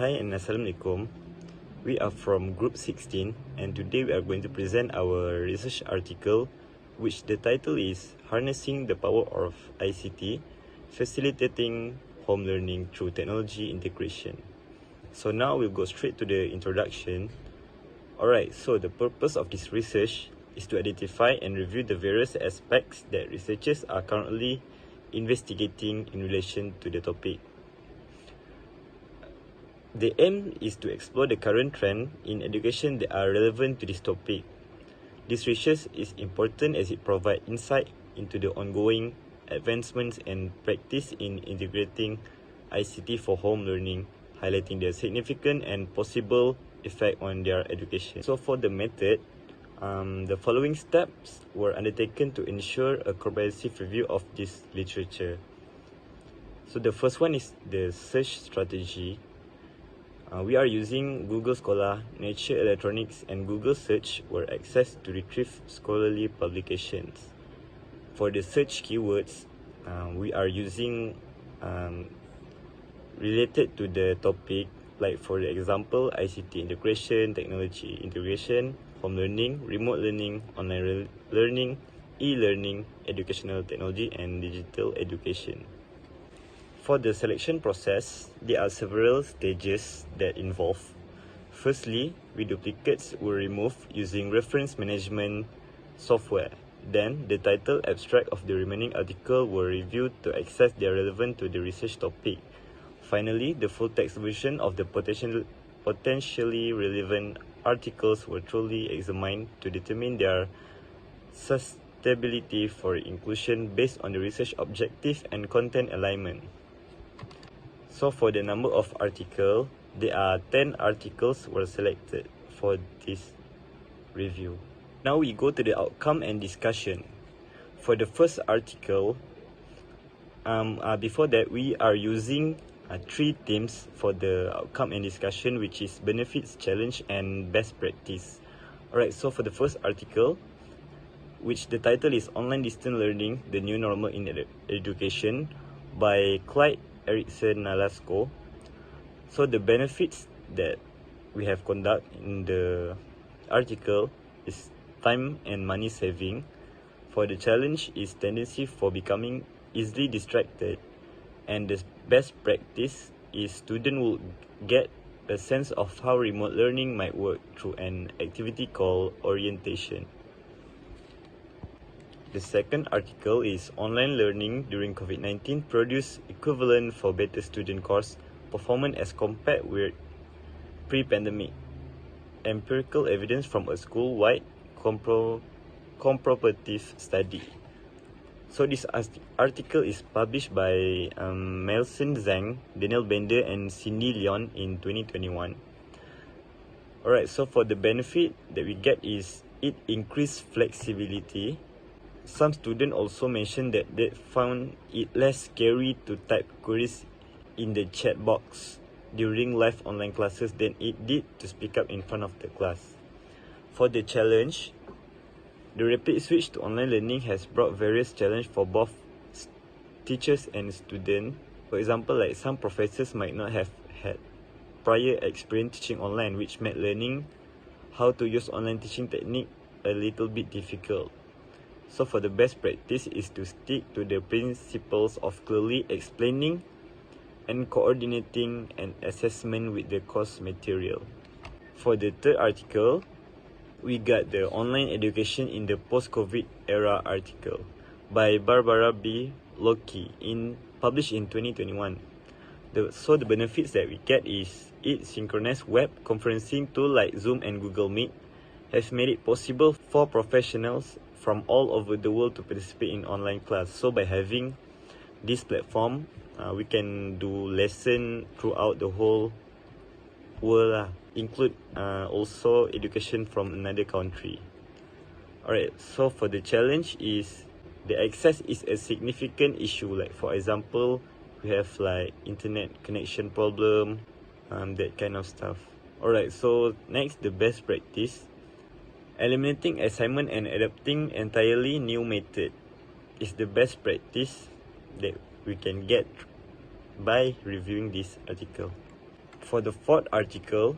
Hi and Assalamualaikum. We are from Group 16 and today we are going to present our research article, which the title is Harnessing the Power of ICT, Facilitating Home Learning Through Technology Integration. So now we'll go straight to the introduction. Alright, so the purpose of this research is to identify and review the various aspects that researchers are currently investigating in relation to the topic. The aim is to explore the current trend in education that are relevant to this topic. This research is important as it provides insight into the ongoing advancements and practice in integrating ICT for home learning, highlighting their significant and possible effect on their education. So for the method, the following steps were undertaken to ensure a comprehensive review of this literature. So the first one is the search strategy. We are using Google Scholar, Nature Electronics, and Google Search were accessed to retrieve scholarly publications. For the search keywords, we are using related to the topic, like for example, ICT integration, technology integration, home learning, remote learning, online learning, e-learning, educational technology, and digital education. For the selection process, there are several stages that involve. Firstly, duplicates were removed using reference management software. Then, the title abstract of the remaining article were reviewed to assess their relevance to the research topic. Finally, the full text version of the potentially relevant articles were thoroughly examined to determine their suitability for inclusion based on the research objective and content alignment. So for the number of articles, there are 10 articles were selected for this review. Now we go to the outcome and discussion. For the first article, before that we are using 3 themes for the outcome and discussion, which is benefits, challenge, and best practice. Alright, so for the first article, which the title is Online Distance Learning, the New Normal in Education by Clyde Erickson Nalasco. So the benefits that we have conduct in the article is time and money saving. For the challenge is tendency for becoming easily distracted, and the best practice is student will get a sense of how remote learning might work through an activity called orientation. The second article is Online Learning During COVID-19 Produce Equivalent for Better Student Course Performance as Compared with Pre-Pandemic. Empirical Evidence from a School-Wide Comparative Study. So this article is published by Melson Zhang, Daniel Bender, and Cindy Leon in 2021. Alright, so for the benefit that we get is it increased flexibility. Some students also mentioned that they found it less scary to type queries in the chat box during live online classes than it did to speak up in front of the class. For the challenge, the rapid switch to online learning has brought various challenges for both teachers and students. For example, like some professors might not have had prior experience teaching online, which made learning how to use online teaching technique a little bit difficult. So for the best practice is to stick to the principles of clearly explaining and coordinating an assessment with the course material. For the third article, we got the Online Education in the Post-COVID Era article by Barbara B. Locke published in 2021. So the benefits that we get is it synchronized web conferencing tool like Zoom and Google Meet has made it possible for professionals from all over the world to participate in online class. So by having this platform, we can do lesson throughout the whole world, include also education from another country. Alright, so for the challenge is the access is a significant issue. Like for example, we have like internet connection problem, that kind of stuff. Alright, so next, the best practice. Eliminating assignment and adapting entirely new method is the best practice that we can get by reviewing this article. For the fourth article,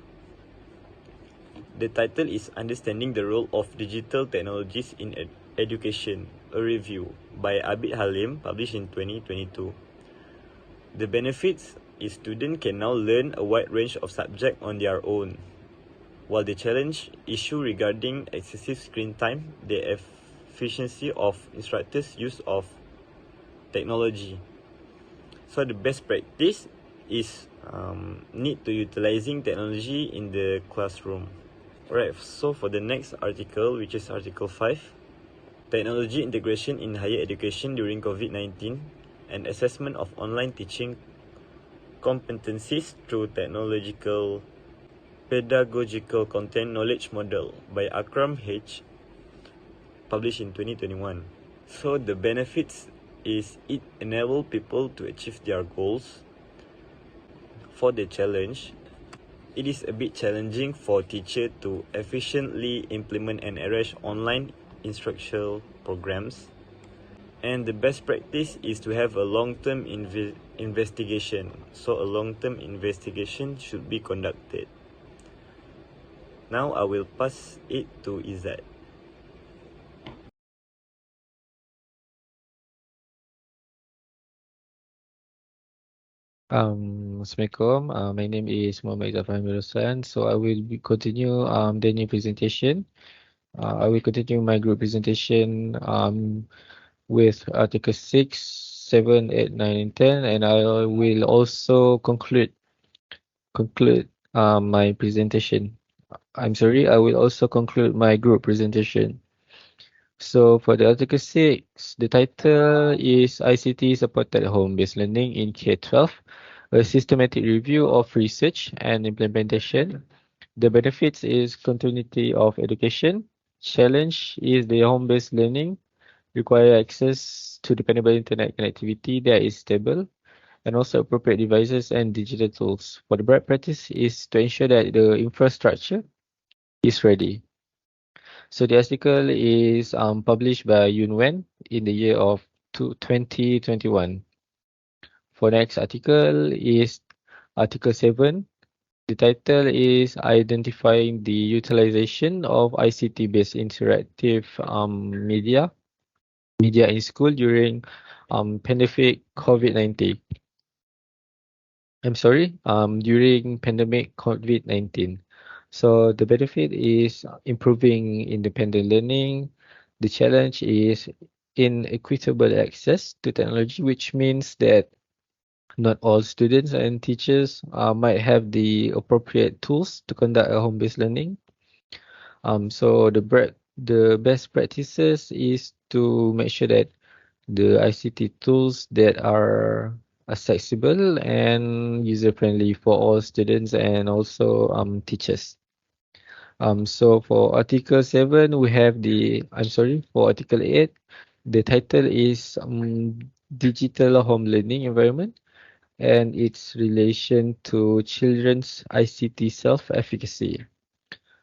the title is Understanding the Role of Digital Technologies in Education, a review by Abid Halim, published in 2022. The benefits is students can now learn a wide range of subjects on their own, while the challenge issue regarding excessive screen time, the efficiency of instructors' use of technology. So the best practice is need to utilizing technology in the classroom. Alright, so for the next article, which is Article 5, Technology Integration in Higher Education during COVID-19 and Assessment of Online Teaching Competencies through Technological Pedagogical Content Knowledge Model by Akram H., published in 2021. So the benefits is it enable people to achieve their goals. For the challenge, it is a bit challenging for teacher to efficiently implement and arrange online instructional programs. And the best practice is to have a long-term investigation. So a long-term investigation should be conducted. Now I will pass it to Izzat. Assalamualaikum. My name is Muhammad Zafar Mirosan. So I will continue the new presentation. I will continue my group presentation with Article 6, 7, 8, 9, and 10, and I will also conclude my presentation. I'm sorry, I will also conclude my group presentation. So for the Article 6, the title is ICT Supported Home-Based Learning in K-12, a systematic review of research and implementation. The benefits is continuity of education. Challenge is the home-based learning require access to dependable internet connectivity that is stable and also appropriate devices and digital tools. For the best practice is to ensure that the infrastructure is ready. So the article is published by Yun Wen in the year of 2021. For next article is Article 7. The title is Identifying the Utilization of ICT-based interactive media in school during pandemic COVID-19. During pandemic COVID-19. So the benefit is improving independent learning. The challenge is inequitable access to technology, which means that not all students and teachers might have the appropriate tools to conduct a home-based learning. So the best practices is to make sure that the ICT tools that are accessible and user-friendly for all students and also teachers. So for Article 7, we have for Article 8, the title is Digital Home Learning Environment and its relation to children's ICT self-efficacy.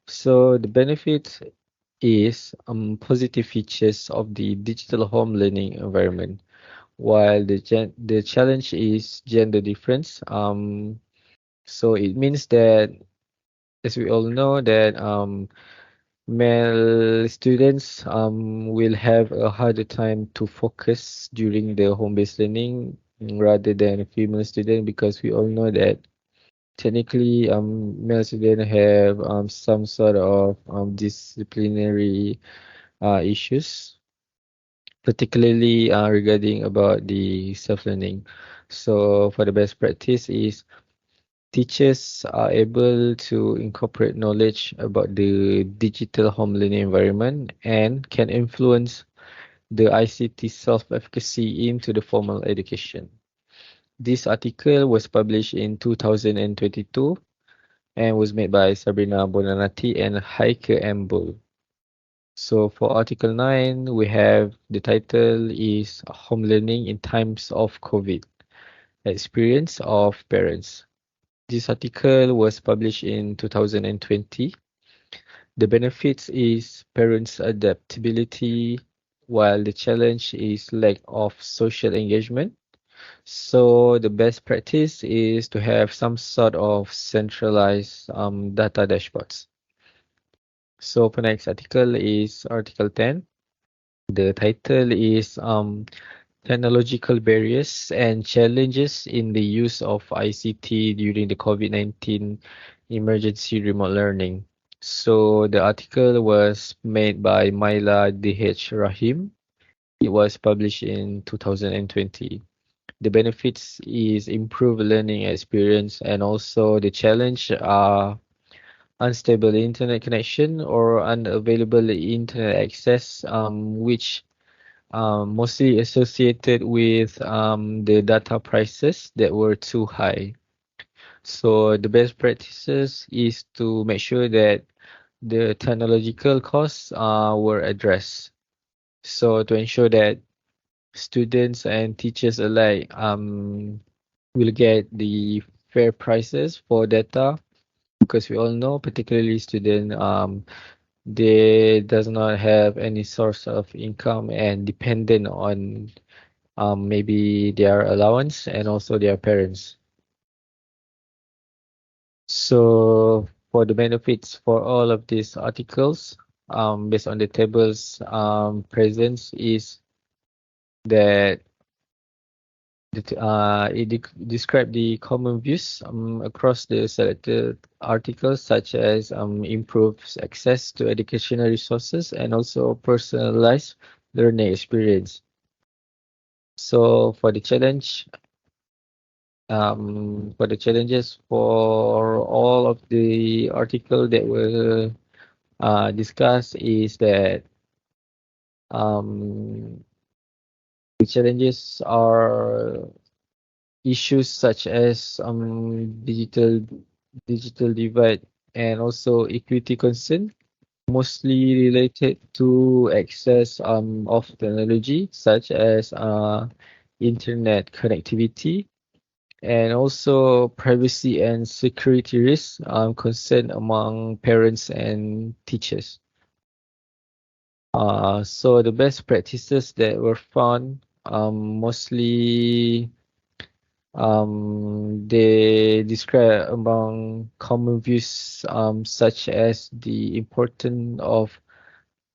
So the benefit is positive features of the digital home learning environment, while the challenge is gender difference. So it means that, as we all know, that male students will have a harder time to focus during the home-based learning rather than a female student, because we all know that technically male students have some sort of disciplinary issues, particularly regarding about the self-learning. So for the best practice is teachers are able to incorporate knowledge about the digital home learning environment and can influence the ICT self-efficacy into the formal education. This article was published in 2022 and was made by Sabrina Bonanati and Heike M. Bull. So for Article 9, we have the title is Home Learning in Times of COVID, Experience of Parents. This article was published in 2020. The benefits is parents' adaptability, while the challenge is lack of social engagement. So the best practice is to have some sort of centralized data dashboards. So for next article is Article 10. The title is Technological Barriers and Challenges in the Use of ICT During the COVID-19 Emergency Remote Learning. So the article was made by Maila DH Rahim. It was published in 2020. The benefits is improved learning experience, and also the challenge are unstable internet connection or unavailable internet access, which mostly associated with the data prices that were too high. So the best practices is to make sure that the technological costs were addressed. So to ensure that students and teachers alike will get the fair prices for data, because we all know, particularly student, they does not have any source of income and dependent on maybe their allowance and also their parents. So for the benefits for all of these articles, based on the tables presence, is that describe the common views across the selected articles, such as improves access to educational resources and also personalized learning experience. So for the challenges for all of the article that were discussed is that um, the challenges are issues such as digital divide and also equity concern, mostly related to access of technology such as internet connectivity, and also privacy and security risks concern among parents and teachers. So the best practices that were found mostly they describe among common views such as the importance of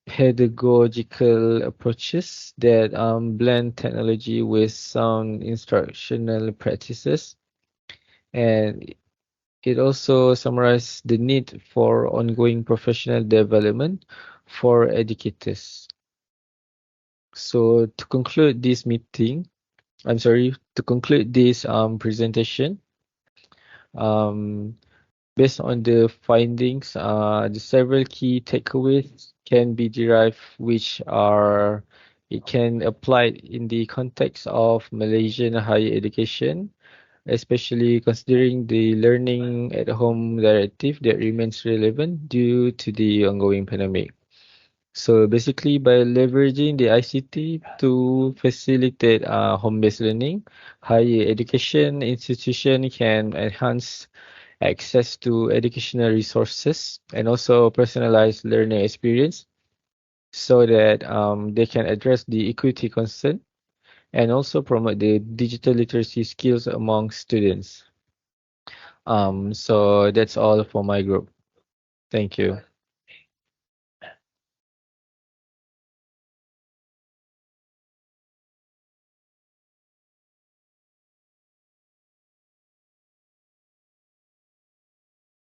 pedagogical approaches that blend technology with sound instructional practices, and it also summarizes the need for ongoing professional development for educators. So to conclude this to conclude this presentation, um, based on the findings, the several key takeaways can be derived, which are it can apply in the context of Malaysian higher education, especially considering the learning at home directive that remains relevant due to the ongoing pandemic. So basically, by leveraging the ICT to facilitate home-based learning, higher education institution can enhance access to educational resources and also personalized learning experience, so that they can address the equity concern and also promote the digital literacy skills among students. So that's all for my group. Thank you.